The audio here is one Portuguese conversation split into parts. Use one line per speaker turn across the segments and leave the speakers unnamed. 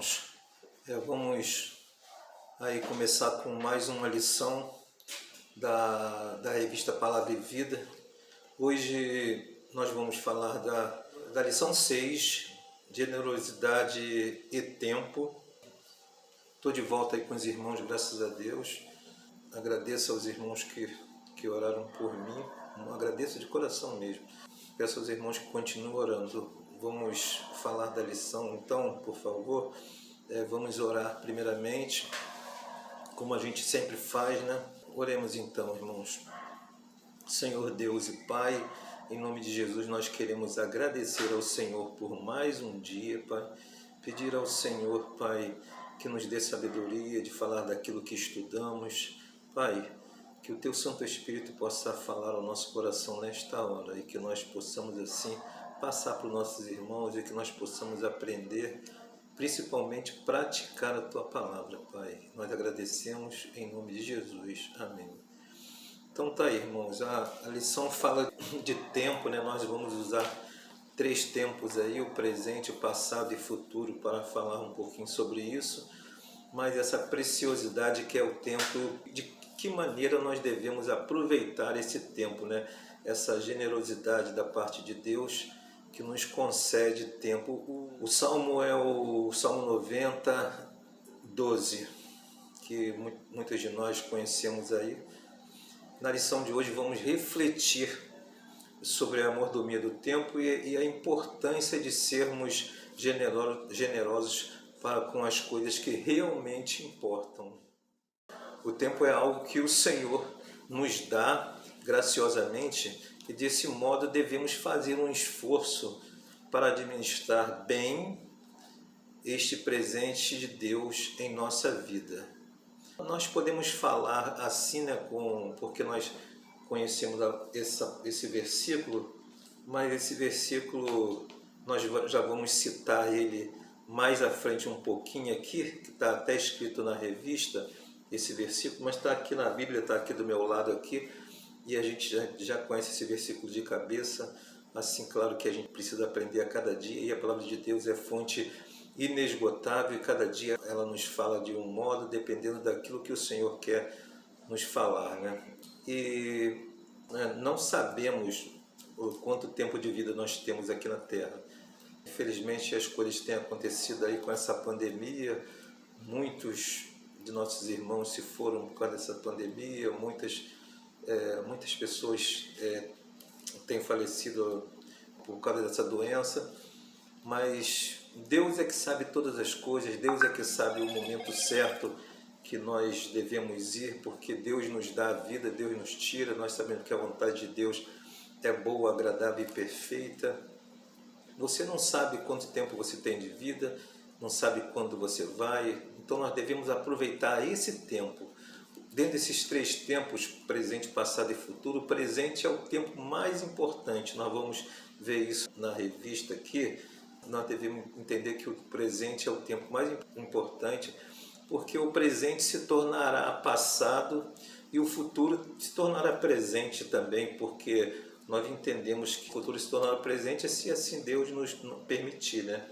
irmãos, vamos aí começar com mais uma lição da revista Palavra e Vida. Hoje nós vamos falar da lição 6, generosidade e tempo. Estou de volta aí com os irmãos, graças a Deus. Agradeço aos irmãos que oraram por mim, agradeço de coração mesmo. Peço aos irmãos que continuem orando. Vamos falar da lição, então, por favor. Vamos orar primeiramente, como a gente sempre faz, né? Oremos então, irmãos. Senhor Deus e Pai, em nome de Jesus nós queremos agradecer ao Senhor por mais um dia, Pai. Pedir ao Senhor, Pai, que nos dê sabedoria de falar daquilo que estudamos. Pai, que o Teu Santo Espírito possa falar ao nosso coração nesta hora e que nós possamos assim passar para os nossos irmãos e que nós possamos aprender, principalmente praticar a Tua Palavra, Pai. Nós agradecemos em nome de Jesus. Amém. Então tá aí, irmãos, a lição fala de tempo, né? Nós vamos usar 3 tempos aí, o presente, o passado e futuro, para falar um pouquinho sobre isso. Mas essa preciosidade que é o tempo, de que maneira nós devemos aproveitar esse tempo, né? Essa generosidade da parte de Deus que nos concede tempo. O Salmo é o Salmo 90, 12, que muitos de nós conhecemos aí. Na lição de hoje vamos refletir sobre a mordomia do tempo e a importância de sermos generosos para com as coisas que realmente importam. O tempo é algo que o Senhor nos dá graciosamente e desse modo devemos fazer um esforço para administrar bem este presente de Deus em nossa vida. Nós podemos falar assim, né, porque nós conhecemos esse versículo, mas esse versículo nós já vamos citar ele mais à frente um pouquinho aqui, que está até escrito na revista, esse versículo, mas está aqui na Bíblia, está aqui do meu lado aqui, e a gente já conhece esse versículo de cabeça. Assim, claro que a gente precisa aprender a cada dia, e a Palavra de Deus é fonte inesgotável, e cada dia ela nos fala de um modo, dependendo daquilo que o Senhor quer nos falar, né? E não sabemos o quanto tempo de vida nós temos aqui na Terra. Infelizmente as coisas têm acontecido aí com essa pandemia, muitos de nossos irmãos se foram por causa dessa pandemia, muitas pessoas têm falecido por causa dessa doença, mas Deus é que sabe todas as coisas, Deus é que sabe o momento certo que nós devemos ir, porque Deus nos dá a vida, Deus nos tira, nós sabemos que a vontade de Deus é boa, agradável e perfeita. Você não sabe quanto tempo você tem de vida, não sabe quando você vai, então nós devemos aproveitar esse tempo. Dentro desses 3 tempos, presente, passado e futuro, o presente é o tempo mais importante. Nós vamos ver isso na revista aqui. Nós devemos entender que o presente é o tempo mais importante, porque o presente se tornará passado e o futuro se tornará presente também, porque nós entendemos que o futuro se tornará presente se assim Deus nos permitir, né?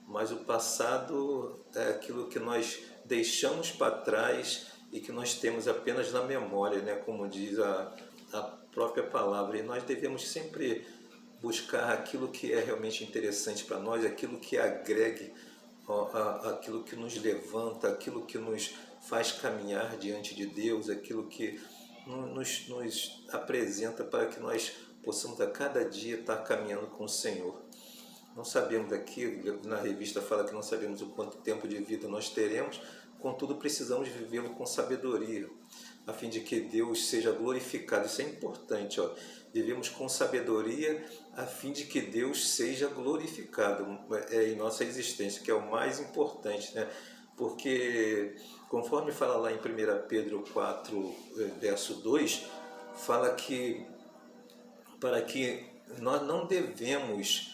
Mas o passado é aquilo que nós deixamos para trás e que nós temos apenas na memória, né? Como diz a própria palavra. E nós devemos sempre buscar aquilo que é realmente interessante para nós, aquilo que agregue, aquilo que nos levanta, aquilo que nos faz caminhar diante de Deus, aquilo que nos apresenta para que nós possamos a cada dia estar caminhando com o Senhor. Não sabemos aqui, na revista fala que não sabemos o quanto tempo de vida nós teremos, contudo precisamos vivê-lo com sabedoria, a fim de que Deus seja glorificado. Isso é importante, ó. Vivemos com sabedoria a fim de que Deus seja glorificado em nossa existência, que é o mais importante, né? Porque, conforme fala lá em 1 Pedro 4, verso 2, fala que para que nós não devemos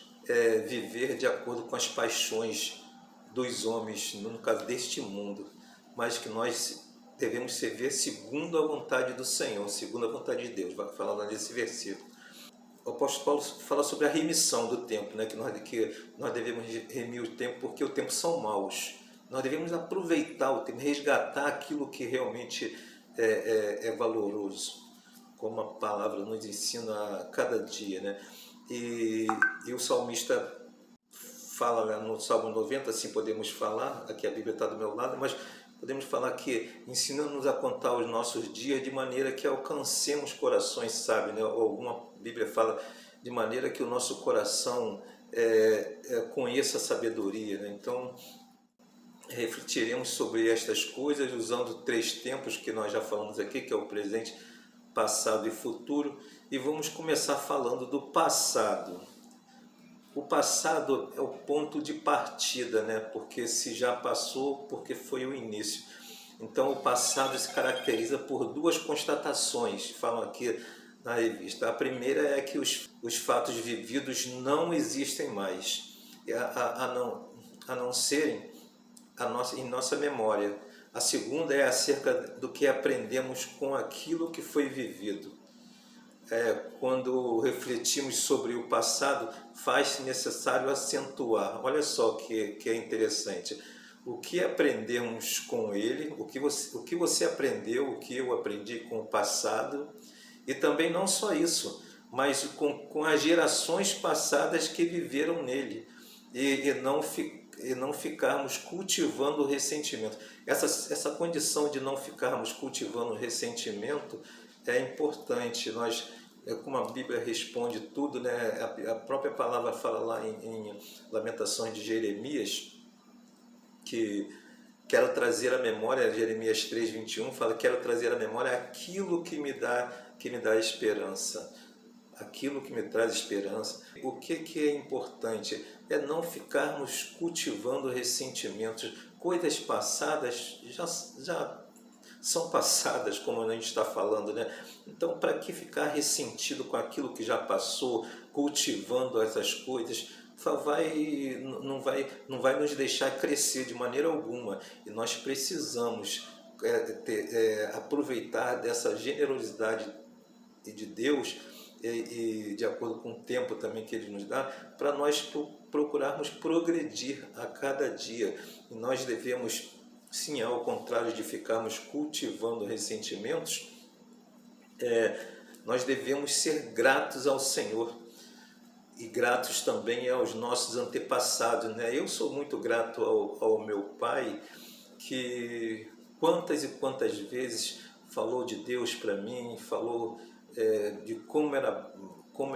viver de acordo com as paixões dos homens, no caso deste mundo, mas que nós devemos viver segundo a vontade do Senhor, segundo a vontade de Deus, vai falar nesse versículo. O apóstolo Paulo fala sobre a remissão do tempo, né? que nós devemos remir o tempo porque o tempo são maus. nós devemos aproveitar o tempo, resgatar aquilo que realmente é valoroso, como a palavra nos ensina a cada dia, né? E o salmista fala, né, no Salmo 90, assim podemos falar, aqui a Bíblia está do meu lado, mas podemos falar que ensina-nos a contar os nossos dias de maneira que alcancemos corações sábios, né? Ou alguma Bíblia fala de maneira que o nosso coração conheça a sabedoria, né? Então, refletiremos sobre estas coisas usando 3 tempos que nós já falamos aqui, que é o presente, passado e futuro, e vamos começar falando do passado. O passado é o ponto de partida, né? Porque se já passou, porque foi o início. Então, o passado se caracteriza por 2 constatações, falam aqui na revista. A primeira é que os fatos vividos não existem mais, a não serem em nossa memória. A segunda é acerca do que aprendemos com aquilo que foi vivido. Quando refletimos sobre o passado, faz-se necessário acentuar. Olha só que é interessante. O que aprendemos com ele, o que você aprendeu, o que eu aprendi com o passado, e também não só isso, mas com as gerações passadas que viveram nele, e não ficarmos cultivando o ressentimento. Essa condição de não ficarmos cultivando o ressentimento é importante. Como a Bíblia responde tudo, né? A própria palavra fala lá em Lamentações de Jeremias, que quero trazer à memória, Jeremias 3:21 fala, quero trazer à memória aquilo que me dá esperança, aquilo que me traz esperança. O que é importante é não ficarmos cultivando ressentimentos. Coisas passadas já são passadas, como a gente está falando, né? Então, para que ficar ressentido com aquilo que já passou, cultivando essas coisas? Não vai nos deixar crescer de maneira alguma. E nós precisamos aproveitar dessa generosidade de Deus e de acordo com o tempo também que Ele nos dá, para nós procurarmos progredir a cada dia. E nós devemos, sim, ao contrário de ficarmos cultivando ressentimentos, nós devemos ser gratos ao Senhor e gratos também aos nossos antepassados, né? Eu sou muito grato ao meu pai, que quantas e quantas vezes falou de Deus para mim, falou de como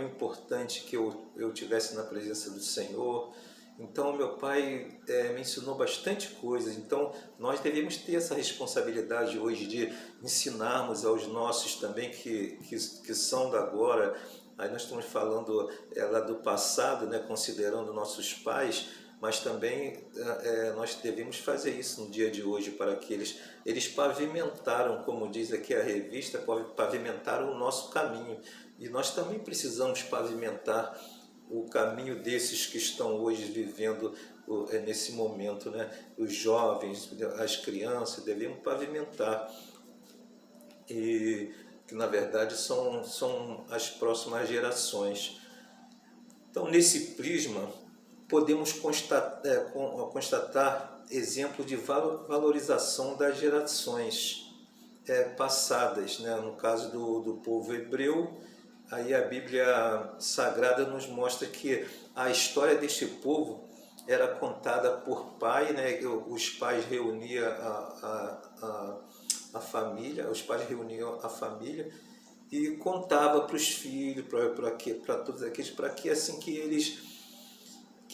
é importante que eu tivesse na presença do Senhor. Então, meu pai me ensinou bastante coisas. Então, nós devemos ter essa responsabilidade hoje de ensinarmos aos nossos também que são da agora. Aí nós estamos falando lá do passado, né, considerando nossos pais, mas também nós devemos fazer isso no dia de hoje para que eles pavimentaram, como diz aqui a revista, pavimentaram o nosso caminho. E nós também precisamos pavimentar o caminho desses que estão hoje vivendo nesse momento, né? Os jovens, as crianças, devemos pavimentar, e que na verdade são as próximas gerações. Então, nesse prisma, podemos constatar exemplos de valorização das gerações passadas, né? No caso do povo hebreu, aí a Bíblia Sagrada nos mostra que a história deste povo era contada por pai, né? Os pais reuniam a família, os pais reuniam a família e contava para os filhos, para todos aqueles, para que assim que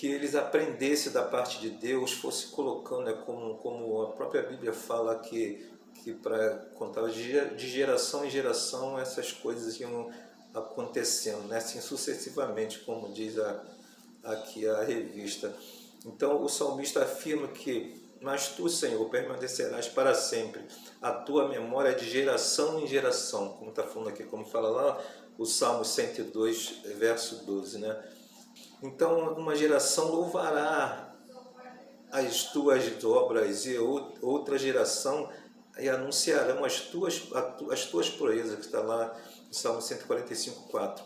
eles aprendessem da parte de Deus, fosse colocando, né, como a própria Bíblia fala que para contar de geração em geração essas coisas iam acontecendo, né, assim sucessivamente, como diz aqui a revista. Então o salmista afirma que mas tu, Senhor, permanecerás para sempre, a tua memória é de geração em geração, como está falando aqui, como fala lá o Salmo 102, verso 12, né? Então uma geração louvará as tuas obras e outra geração e anunciarão as tuas proezas, que está lá no Salmo 145, 4.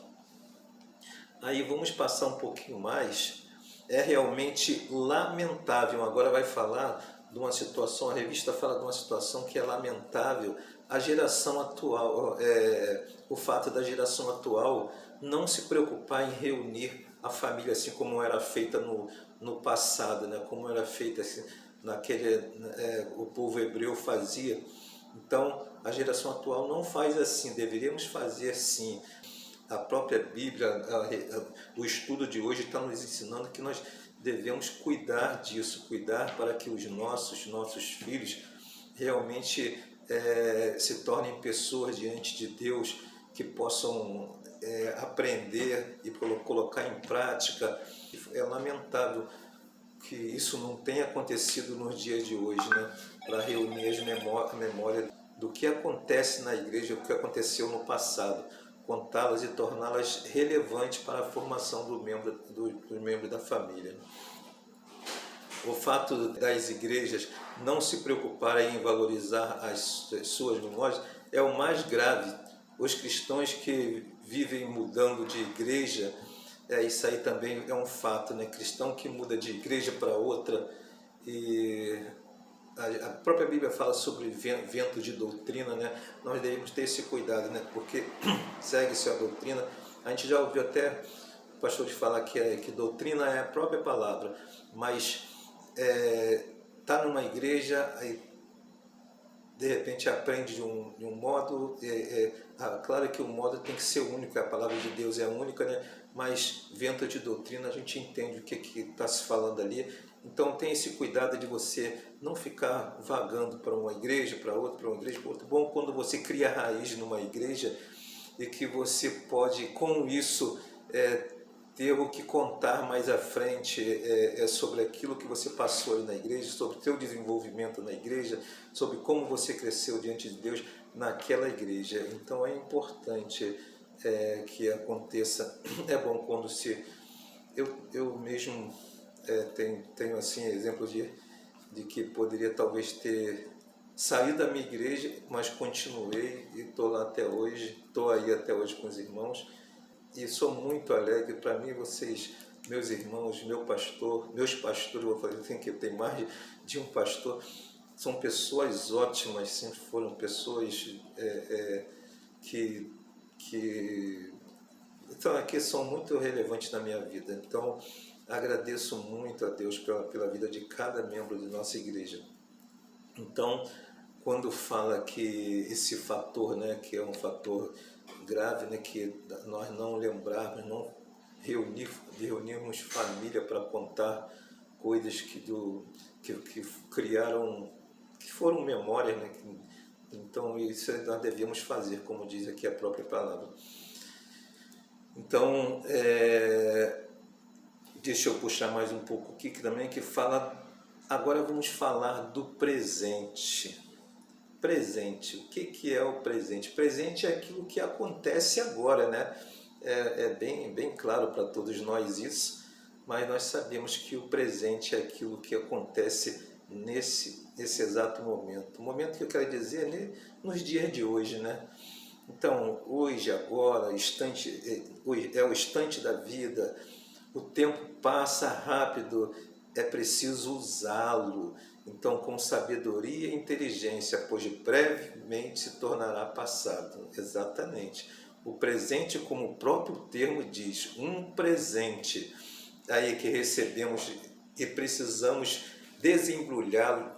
Aí vamos passar um pouquinho mais. É realmente lamentável, agora vai falar de uma situação, a revista fala de uma situação que é lamentável. A geração atual, o fato da geração atual não se preocupar em reunir a família assim como era feita no passado, né? Como era feita assim, o povo hebreu fazia. Então, a geração atual não faz assim, deveríamos fazer assim. A própria Bíblia, o estudo de hoje está nos ensinando que nós devemos cuidar disso, cuidar para que os nossos filhos realmente se tornem pessoas diante de Deus que possam aprender e colocar em prática. É lamentável que isso não tenha acontecido nos dias de hoje, né? Para reunir a memória do que acontece na igreja, o que aconteceu no passado, contá-las e torná-las relevantes para a formação do membro da família. O fato das igrejas não se preocuparem em valorizar as suas memórias é o mais grave. Os cristãos que vivem mudando de igreja, isso aí também é um fato, né? Cristão que muda de igreja para outra, e a própria Bíblia fala sobre vento de doutrina, né? Nós devemos ter esse cuidado, né? Porque segue-se a doutrina. A gente já ouviu até pastores falar que doutrina é a própria palavra, mas tá numa igreja, aí de repente aprende de um modo, claro que o modo tem que ser único, a palavra de Deus é única, né? Mas vento de doutrina a gente entende o que está se falando ali. Então tem esse cuidado de você não ficar vagando para uma igreja, para outra, para uma igreja, para outra. Bom quando você cria raiz numa igreja e que você pode com isso ter o que contar mais à frente sobre aquilo que você passou aí na igreja, sobre o seu desenvolvimento na igreja, sobre como você cresceu diante de Deus naquela igreja. Então é importante que aconteça. É bom quando eu mesmo tenho assim exemplo de que poderia talvez ter saído da minha igreja, mas continuei e estou lá até hoje, estou aí até hoje com os irmãos. E sou muito alegre. Para mim, vocês, meus irmãos, meus pastores, vou falar assim, que eu tenho mais de um pastor, são pessoas ótimas, sempre foram pessoas que então, aqui são muito relevantes na minha vida. Então, agradeço muito a Deus pela vida de cada membro de nossa igreja. Então, quando fala que esse fator, né, que é um fator grave, né, que nós não lembrarmos, não reunirmos família para contar coisas que criaram, que foram memórias, né? Então isso nós devemos fazer, como diz aqui a própria palavra. Então deixa eu puxar mais um pouco aqui também, que fala, agora vamos falar do presente. Presente, o que é o presente? Presente é aquilo que acontece agora, né? É bem claro para todos nós isso, mas nós sabemos que o presente é aquilo que acontece nesse exato momento. O momento que eu quero dizer é nos dias de hoje, né? Então, hoje, agora, é o instante da vida, o tempo passa rápido, é preciso usá-lo. Então, com sabedoria e inteligência, pois brevemente se tornará passado. Exatamente. O presente, como o próprio termo diz, um presente aí que recebemos e precisamos desembrulhá-lo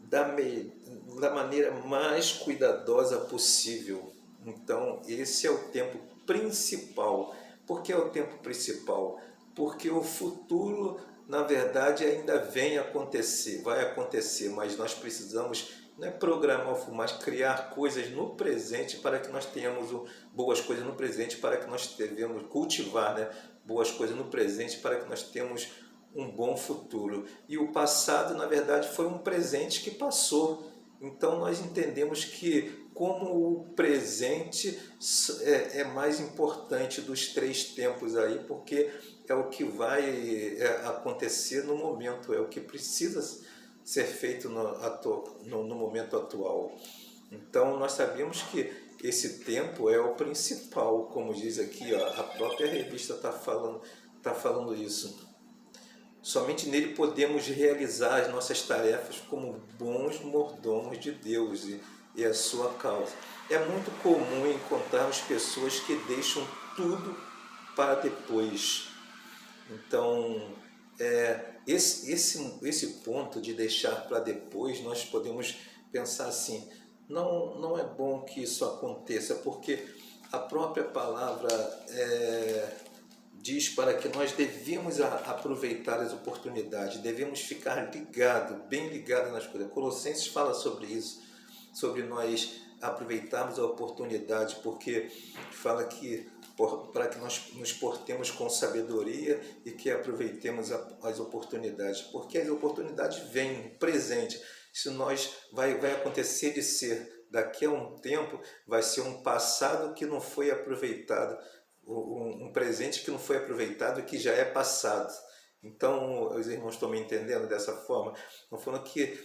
da maneira mais cuidadosa possível. Então, esse é o tempo principal. Por que é o tempo principal? Porque o futuro, na verdade, ainda vai acontecer, mas nós precisamos programar, mas criar coisas no presente para que nós tenhamos boas coisas no presente, para que nós devemos cultivar boas coisas no presente, para que nós tenhamos um bom futuro. E o passado, na verdade, foi um presente que passou. Então nós entendemos que como o presente é mais importante dos três tempos aí, porque é o que vai acontecer no momento, é o que precisa ser feito no momento atual. Então nós sabemos que esse tempo é o principal, como diz aqui, a própria revista está falando isso. Somente nele podemos realizar as nossas tarefas como bons mordomos de Deus e a sua causa. É muito comum encontrarmos pessoas que deixam tudo para depois. Então, esse ponto de deixar para depois, nós podemos pensar assim, não é bom que isso aconteça, porque a própria palavra diz para que nós devemos aproveitar as oportunidades, devemos ficar bem ligado nas coisas. Colossenses fala sobre isso, sobre nós aproveitarmos a oportunidade, porque fala que para que nós nos portemos com sabedoria e que aproveitemos as oportunidades, porque as oportunidades vêm no presente. Se nós vai acontecer de ser daqui a um tempo, vai ser um passado que não foi aproveitado, um presente que não foi aproveitado e que já é passado. Então, os irmãos estão me entendendo dessa forma? Estão falando que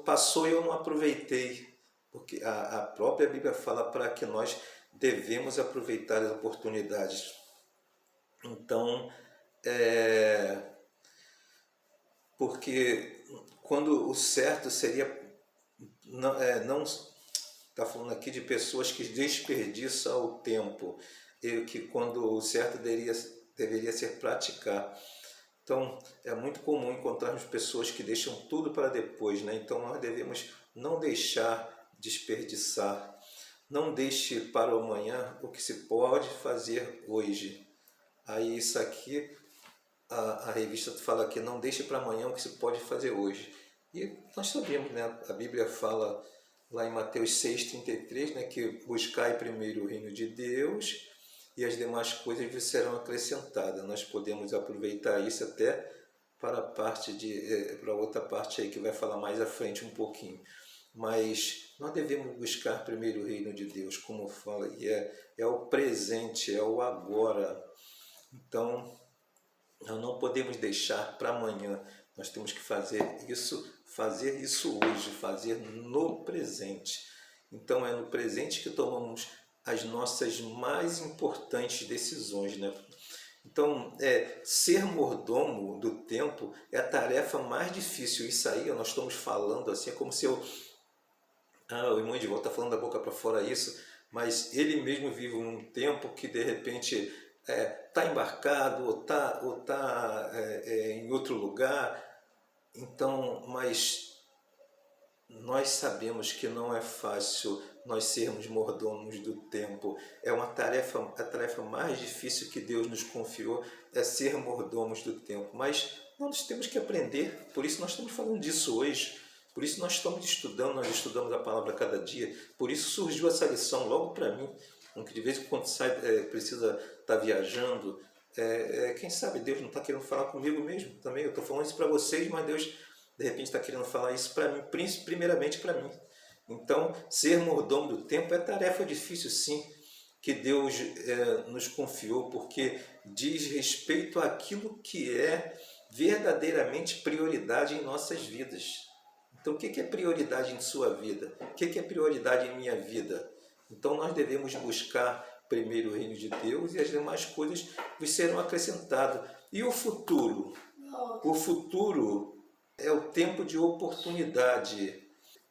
passou e eu não aproveitei, porque a própria Bíblia fala para que nós devemos aproveitar as oportunidades. Então, porque quando o certo seria, não está falando aqui de pessoas que desperdiçam o tempo, e que quando o certo deveria ser praticar. Então, é muito comum encontrarmos pessoas que deixam tudo para depois, né? Então, nós devemos não deixar desperdiçar. Não deixe para o amanhã o que se pode fazer hoje. Aí isso aqui, a revista fala que não deixe para amanhã o que se pode fazer hoje. E nós sabemos, né? A Bíblia fala lá em Mateus 6,33, né? Que buscai primeiro o reino de Deus e as demais coisas vos serão acrescentadas. Nós podemos aproveitar isso até para para outra parte aí que vai falar mais à frente um pouquinho. Mas nós devemos buscar primeiro o reino de Deus, como fala, e é o presente, é o agora. Então, nós não podemos deixar para amanhã. Nós temos que fazer isso hoje, fazer no presente. Então, é no presente que tomamos as nossas mais importantes decisões, né? Então, ser mordomo do tempo é a tarefa mais difícil. Isso aí, nós estamos falando assim, é como se o irmão Edivaldo está falando da boca para fora isso, mas ele mesmo vive um tempo que de repente está embarcado ou tá em outro lugar. Então, mas nós sabemos que não é fácil nós sermos mordomos do tempo. É a tarefa mais difícil que Deus nos confiou, é ser mordomos do tempo. Mas nós temos que aprender, por isso nós estamos falando disso hoje. Por isso nós estamos estudando, nós estudamos a palavra a cada dia. Por isso surgiu essa lição logo para mim, que de vez em quando precisa estar viajando. Quem sabe Deus não está querendo falar comigo mesmo também. Eu estou falando isso para vocês, mas Deus de repente está querendo falar isso para mim, primeiramente para mim. Então, ser mordomo do tempo é tarefa difícil, sim, que Deus nos confiou, porque diz respeito àquilo que é verdadeiramente prioridade em nossas vidas. Então, o que é prioridade em sua vida? O que é prioridade em minha vida? Então, nós devemos buscar primeiro o reino de Deus e as demais coisas vos serão acrescentadas. E o futuro? O futuro é o tempo de oportunidade.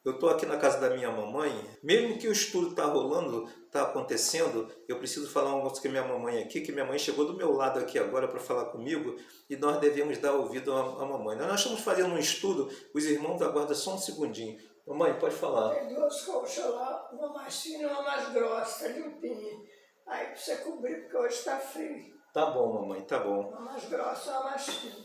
Eu estou aqui na casa da minha mamãe, mesmo que o estudo está rolando, está acontecendo, eu preciso falar um negócio com a minha mamãe aqui, que minha mãe chegou do meu lado aqui agora para falar comigo, e nós devemos dar ouvido à mamãe. Nós estamos fazendo um estudo, os irmãos aguardam só um segundinho. Mamãe, pode falar.
Tem duas colchas lá, uma mais fina e uma mais grossa, limpinha. Aí para você cobrir, porque hoje está frio.
Tá bom, mamãe, tá bom.
Uma mais grossa e uma mais fina.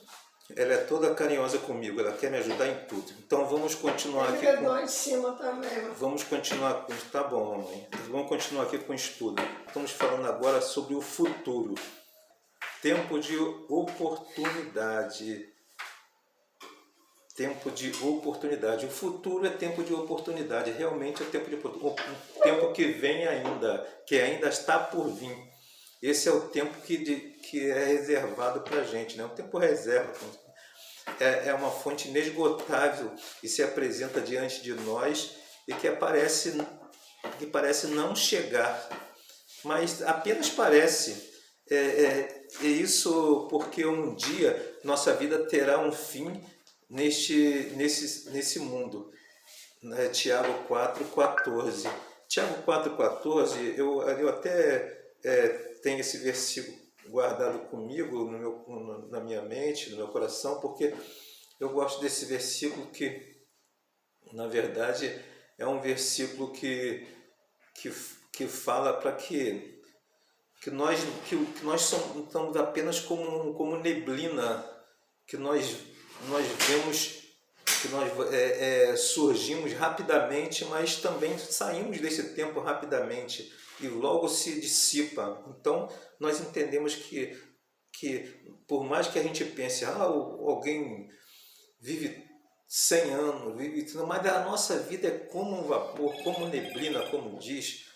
Ela é toda carinhosa comigo, ela quer me ajudar em tudo. Então vamos continuar aqui.
Tem em cima também.
Vamos continuar com. Tá bom, mamãe. Vamos continuar aqui com o estudo. Estamos falando agora sobre o futuro. Tempo de oportunidade. Tempo de oportunidade. O futuro é tempo de oportunidade. Realmente é tempo de oportunidade. Um tempo que vem ainda, que ainda está por vir. Esse é o tempo que é reservado para a gente, né? Um tempo reserva. É uma fonte inesgotável que se apresenta diante de nós e que parece não chegar, mas apenas parece. É isso porque um dia nossa vida terá um fim nesse mundo. Tiago 4,14. Tiago 4,14, eu até tenho esse versículo guardado comigo na minha mente, no meu coração, porque eu gosto desse versículo que, na verdade, é um versículo que fala para que nós estamos apenas como neblina, que nós vemos, que nós surgimos rapidamente, mas também saímos desse tempo rapidamente e logo se dissipa. Então, nós entendemos que por mais que a gente pense, alguém vive 100 anos, mas a nossa vida é como um vapor, como neblina, como diz,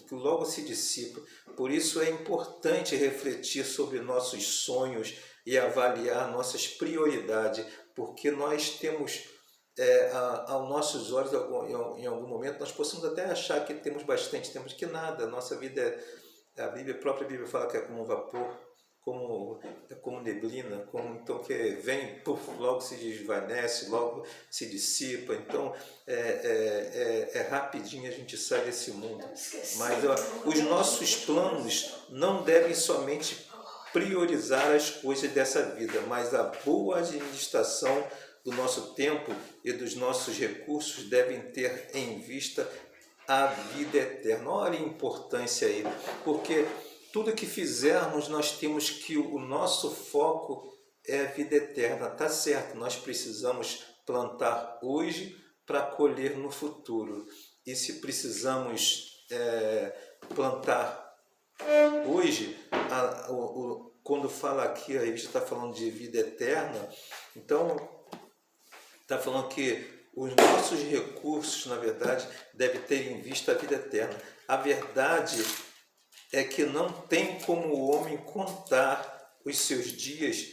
que logo se dissipa. Por isso é importante refletir sobre nossos sonhos e avaliar nossas prioridades, porque nós temos, aos nossos olhos, em algum momento, nós possamos até achar que temos bastante, temos que nada. A nossa vida, a própria Bíblia fala que é como um vapor, como neblina, então que vem, logo se desvanece, logo se dissipa. Então rapidinho a gente sai desse mundo. Mas os nossos planos não devem somente priorizar as coisas dessa vida, mas a boa administração do nosso tempo e dos nossos recursos devem ter em vista a vida eterna. Olha a importância aí, porque tudo que fizermos, nós temos que o nosso foco é a vida eterna. Tá certo, nós precisamos plantar hoje para colher no futuro. E se precisamos plantar hoje, quando fala aqui, a revista está falando de vida eterna, então está falando que os nossos recursos, na verdade, devem ter em vista a vida eterna. A verdade é que não tem como o homem contar os seus dias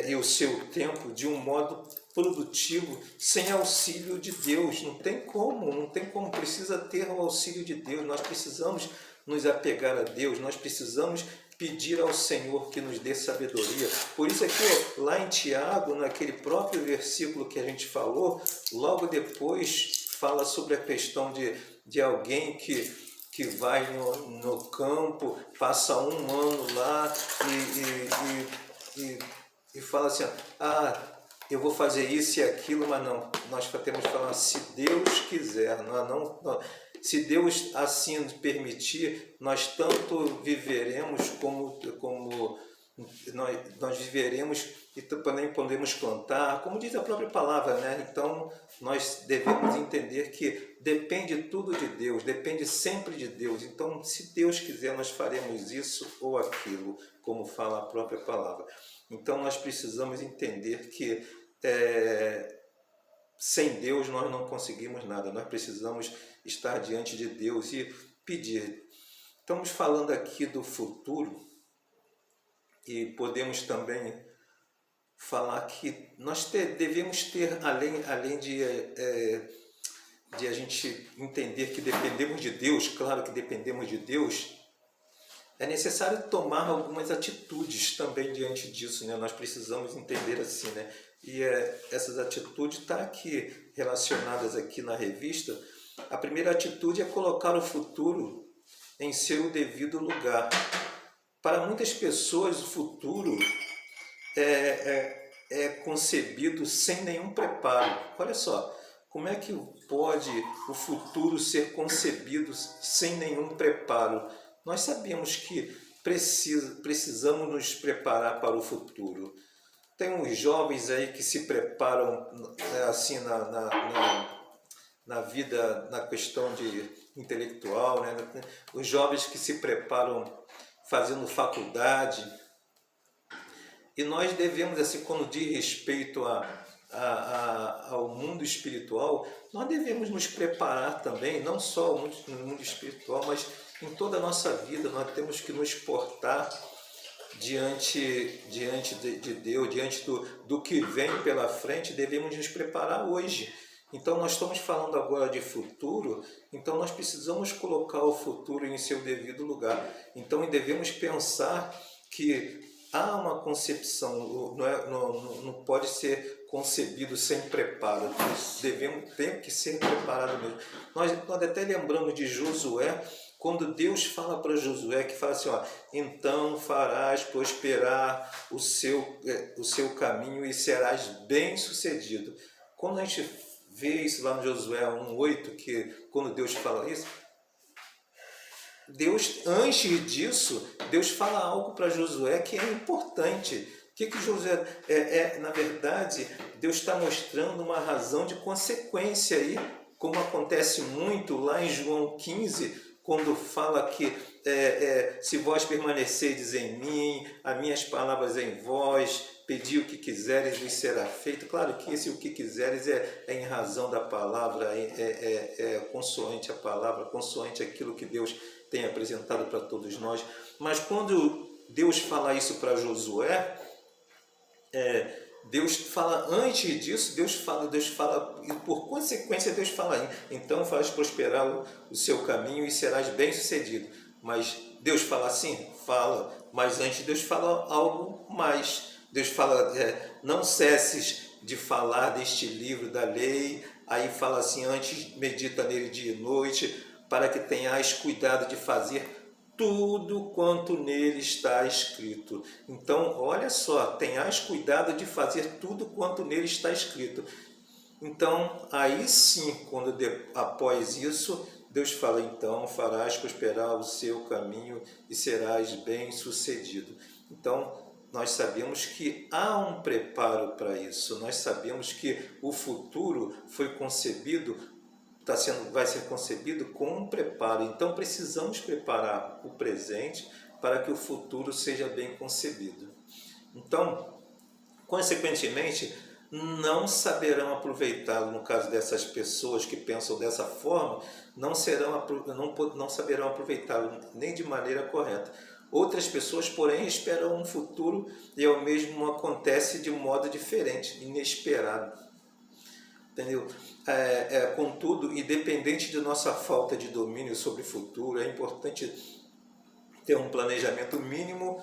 e o seu tempo de um modo produtivo sem auxílio de Deus. Não tem como, precisa ter o auxílio de Deus. Nós precisamos nos apegar a Deus, nós precisamos pedir ao Senhor que nos dê sabedoria. Por isso aqui, lá em Tiago, naquele próprio versículo que a gente falou, logo depois fala sobre a questão de alguém que vai no campo, passa um ano lá e fala assim, eu vou fazer isso e aquilo, mas não, nós temos que falar, se Deus quiser, não, se Deus assim nos permitir, nós tanto viveremos como nós viveremos e também podemos plantar, como diz a própria palavra, né? Então, nós devemos entender que depende tudo de Deus, depende sempre de Deus. Então, se Deus quiser, nós faremos isso ou aquilo, como fala a própria palavra. Então, nós precisamos entender que sem Deus nós não conseguimos nada. Nós precisamos estar diante de Deus e pedir. Estamos falando aqui do futuro e podemos também falar que nós devemos ter, além de a gente entender que dependemos de Deus, claro que dependemos de Deus, é necessário tomar algumas atitudes também diante disso, né? Nós precisamos entender assim, né? E essas atitudes estão aqui relacionadas aqui na revista. A primeira atitude é colocar o futuro em seu devido lugar. Para muitas pessoas, o futuro é concebido sem nenhum preparo. Olha só, como é que pode o futuro ser concebido sem nenhum preparo? Nós sabemos que precisamos nos preparar para o futuro. Tem uns jovens aí que se preparam assim na vida, na questão de intelectual, né? Os jovens que se preparam fazendo faculdade. E nós devemos, assim, quando diz respeito ao mundo espiritual, nós devemos nos preparar também, não só no mundo espiritual, mas em toda a nossa vida. Nós temos que nos portar diante de Deus, diante do que vem pela frente. Devemos nos preparar hoje. Então nós estamos falando agora de futuro, então nós precisamos colocar o futuro em seu devido lugar. Então devemos pensar que há uma concepção, não pode ser concebido sem preparo, tem que ser preparado mesmo. Nós até lembramos de Josué, quando Deus fala para Josué, que fala assim, ó, então farás prosperar o seu caminho e serás bem-sucedido. Quando a gente vê isso lá no Josué 1:8, que quando Deus fala isso, Deus, antes disso, Deus fala algo para Josué que é importante. O que Josué na verdade, Deus está mostrando uma razão de consequência aí, como acontece muito lá em João 15, quando fala que se vós permanecerdes em mim, as minhas palavras em vós, pedi o que quiseres, vos será feito. Claro que esse o que quiseres é em razão da palavra, consoante a palavra, consoante aquilo que Deus tem apresentado para todos nós. Mas quando Deus fala isso para Josué, Deus fala, antes disso, Deus fala, e por consequência Deus fala, então faz prosperar o seu caminho e serás bem-sucedido. Mas Deus fala assim? Fala, mas antes Deus fala algo mais. Deus fala, não cesses de falar deste livro da lei, aí fala assim, antes medita nele dia e noite, para que tenhas cuidado de fazer tudo quanto nele está escrito. Então, olha só, tenhas cuidado de fazer tudo quanto nele está escrito. Então, aí sim, após isso, Deus fala, então farás prosperar o seu caminho e serás bem-sucedido. Então, nós sabemos que há um preparo para isso. Nós sabemos que o futuro foi concebido, vai ser concebido com um preparo. Então precisamos preparar o presente para que o futuro seja bem concebido. Então, consequentemente, não saberão aproveitá-lo. No caso dessas pessoas que pensam dessa forma, não saberão aproveitá-lo nem de maneira correta. Outras pessoas, porém, esperam um futuro e ao mesmo acontece de um modo diferente, inesperado. Entendeu? Contudo, independente de nossa falta de domínio sobre o futuro, é importante ter um planejamento mínimo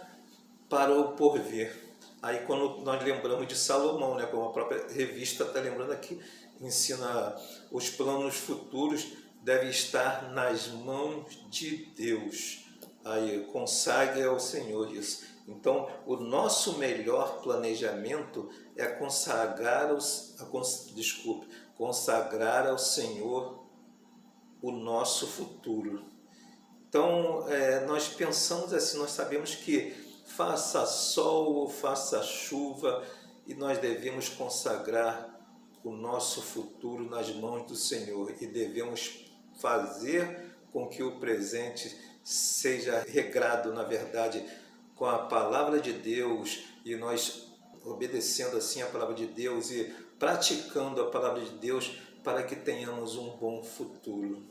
para o porvir. Aí quando nós lembramos de Salomão, né, como a própria revista está lembrando aqui, ensina os planos futuros devem estar nas mãos de Deus. Aí consagre ao Senhor isso. Então, o nosso melhor planejamento é consagrar ao Senhor o nosso futuro. Então, nós pensamos assim, nós sabemos que faça sol ou faça chuva, e nós devemos consagrar o nosso futuro nas mãos do Senhor e devemos fazer com que o presente seja regrado, na verdade, com a palavra de Deus, e nós obedecendo assim a palavra de Deus e praticando a palavra de Deus para que tenhamos um bom futuro.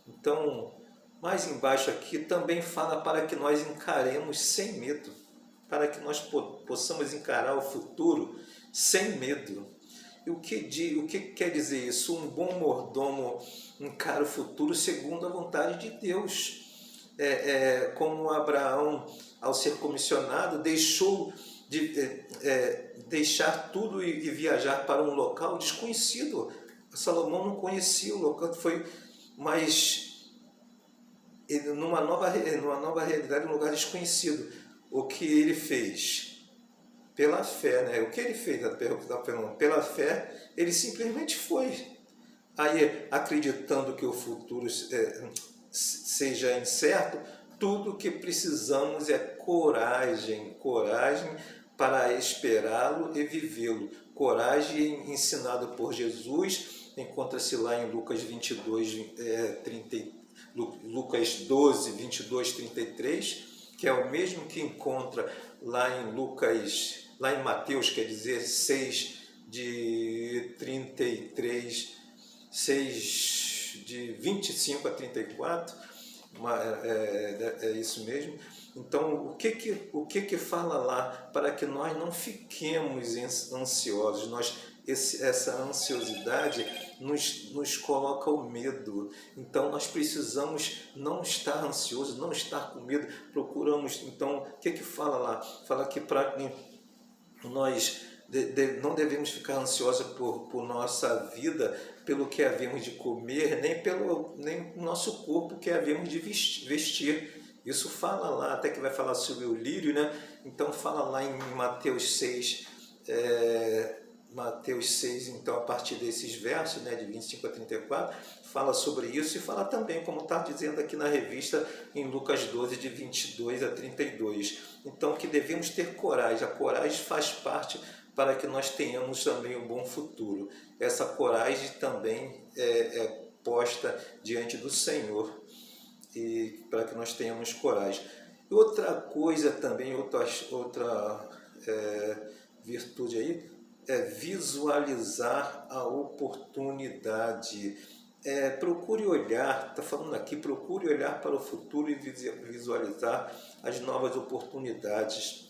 Então, mais embaixo aqui também fala para que nós encaremos sem medo, para que nós possamos encarar o futuro sem medo. E o que quer dizer isso? Um bom mordomo encara o futuro segundo a vontade de Deus. Como Abraão, ao ser comissionado, deixou de deixar tudo e viajar para um local desconhecido. Salomão não conhecia o local, mas numa nova realidade, um lugar desconhecido. O que ele fez? Pela fé, né? O que ele fez? Pela fé, ele simplesmente foi. Aí, acreditando que o futuro seja incerto, tudo o que precisamos é coragem para esperá-lo e vivê-lo. Coragem ensinada por Jesus, encontra-se lá em Lucas 12, 22, 33, que é o mesmo que encontra lá em Mateus, quer dizer, 6, de 33, 6, de 25 a 34, é isso mesmo. Então, o que fala lá? Para que nós não fiquemos ansiosos, essa ansiosidade nos coloca o medo. Então nós precisamos não estar ansioso, não estar com medo. Procuramos, então, o que fala lá? Fala que para nós não devemos ficar ansiosos por nossa vida, pelo que havemos de comer, nem o nosso corpo que havemos de vestir. Isso fala lá, até que vai falar sobre o lírio, né? Então fala lá em Mateus 6, Mateus 6, então a partir desses versos, né, de 25 a 34, fala sobre isso e fala também, como está dizendo aqui na revista, em Lucas 12, de 22 a 32. Então que devemos ter coragem, a coragem faz parte para que nós tenhamos também um bom futuro. Essa coragem também é posta diante do Senhor, e para que nós tenhamos coragem. E outra coisa também, outra virtude aí, é visualizar a oportunidade. Procure olhar, está falando aqui, procure olhar para o futuro e visualizar as novas oportunidades.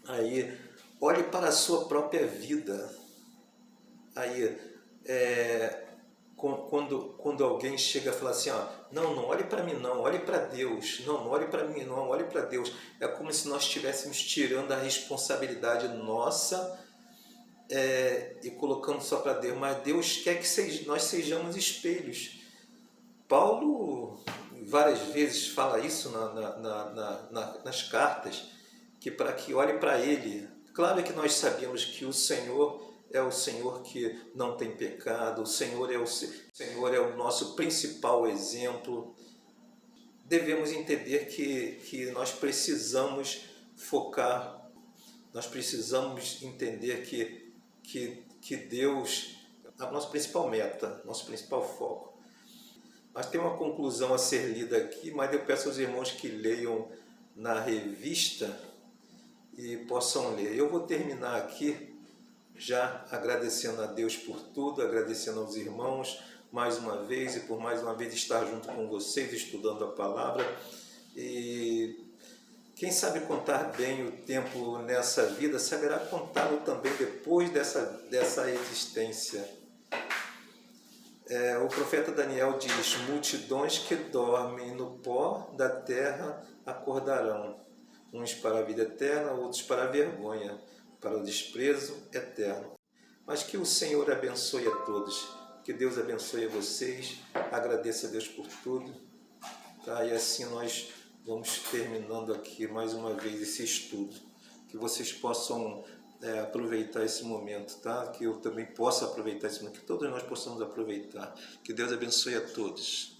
Aí, olhe para a sua própria vida. Aí, quando alguém chega a falar assim, não olhe para mim não, olhe para Deus, não olhe para mim não, olhe para Deus. É como se nós estivéssemos tirando a responsabilidade nossa e colocando só para Deus, mas Deus quer que nós sejamos espelhos. Paulo várias vezes fala isso nas cartas, que para que olhe para Ele. Claro que nós sabemos que o Senhor é o Senhor que não tem pecado, o Senhor é o nosso principal exemplo. Devemos entender que nós precisamos focar, nós precisamos entender que Deus é a nossa principal meta, nosso principal foco. Mas tem uma conclusão a ser lida aqui, mas eu peço aos irmãos que leiam na revista e possam ler. Eu vou terminar aqui já agradecendo a Deus por tudo, agradecendo aos irmãos mais uma vez e por mais uma vez estar junto com vocês, estudando a palavra. E quem sabe contar bem o tempo nessa vida, saberá contá-lo também depois dessa existência. O profeta Daniel diz: multidões que dormem no pó da terra acordarão, uns para a vida eterna, outros para a vergonha, para o desprezo eterno. Mas que o Senhor abençoe a todos, que Deus abençoe a vocês, agradeça a Deus por tudo, tá? E assim nós vamos terminando aqui mais uma vez esse estudo, que vocês possam aproveitar esse momento, tá? Que eu também possa aproveitar esse momento, que todos nós possamos aproveitar. Que Deus abençoe a todos.